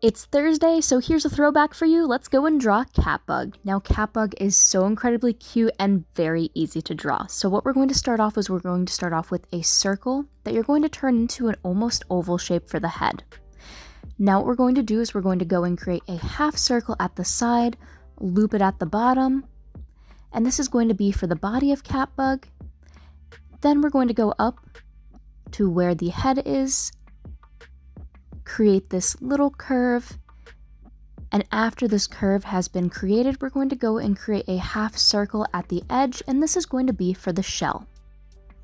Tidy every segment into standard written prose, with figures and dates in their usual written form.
It's Thursday, so here's a throwback for you. Let's go and draw Catbug. Now, Catbug is so incredibly cute and very easy to draw. So what we're going to start off with a circle that you're going to turn into an almost oval shape for the head. Now what we're going to do is we're going to go and create a half circle at the side, loop it at the bottom, and this is going to be for the body of Catbug. Then we're going to go up to where the head is, create this little curve, and after this curve has been created, we're going to go and create a half circle at the edge, and this is going to be for the shell.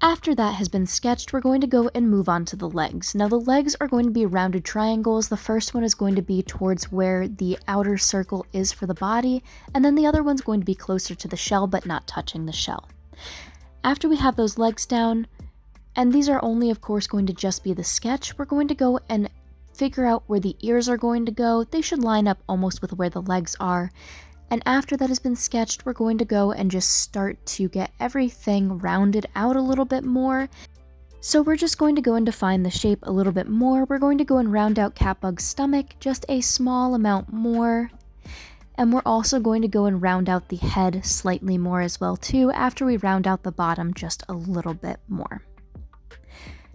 After that has been sketched, we're going to go and move on to the legs. Now the legs are going to be rounded triangles. The first one is going to be towards where the outer circle is for the body, and then the other one's going to be closer to the shell but not touching the shell. After we have those legs down, and these are only of course going to just be the sketch, we're going to go and figure out where the ears are going to go. They should line up almost with where the legs are. And after that has been sketched, we're going to go and just start to get everything rounded out a little bit more. So we're just going to go and define the shape a little bit more. We're going to go and round out Catbug's stomach just a small amount more. And we're also going to go and round out the head slightly more as well too, after we round out the bottom just a little bit more.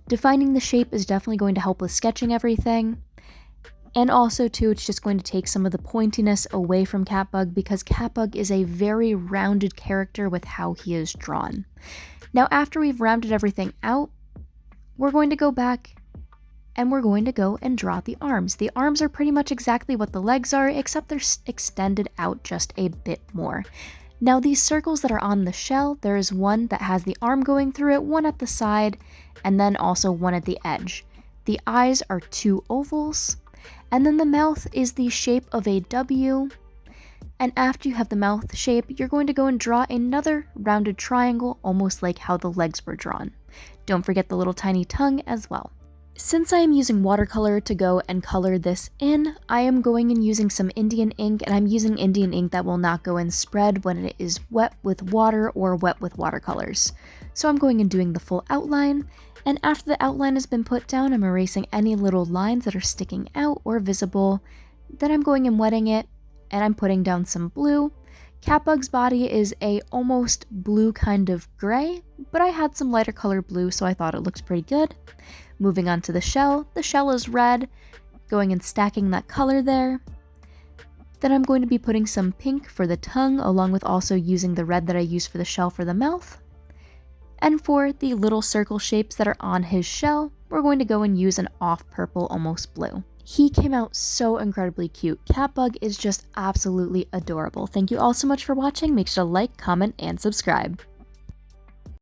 Defining the shape is definitely going to help with sketching everything. And also too, it's just going to take some of the pointiness away from Catbug because Catbug is a very rounded character with how he is drawn. Now after we've rounded everything out, we're going to go back and we're going to go and draw the arms. The arms are pretty much exactly what the legs are, except they're extended out just a bit more. Now these circles that are on the shell, there is one that has the arm going through it, one at the side, and then also one at the edge. The eyes are two ovals, and then the mouth is the shape of a W. And after you have the mouth shape, you're going to go and draw another rounded triangle, almost like how the legs were drawn. Don't forget the little tiny tongue as well. Since I am using watercolor to go and color this in, I am going and using some Indian ink, and I'm using Indian ink that will not go and spread when it is wet with water or wet with watercolors. So I'm going and doing the full outline, and after the outline has been put down, I'm erasing any little lines that are sticking out or visible. Then I'm going and wetting it, and I'm putting down some blue. Catbug's body is a almost blue kind of gray, but I had some lighter color blue, so I thought it looked pretty good. Moving on to the shell is red, going and stacking that color there. Then I'm going to be putting some pink for the tongue, along with also using the red that I used for the shell for the mouth. And for the little circle shapes that are on his shell, we're going to go and use an off purple, almost blue. He came out so incredibly cute. Catbug is just absolutely adorable. Thank you all so much for watching. Make sure to like, comment, and subscribe.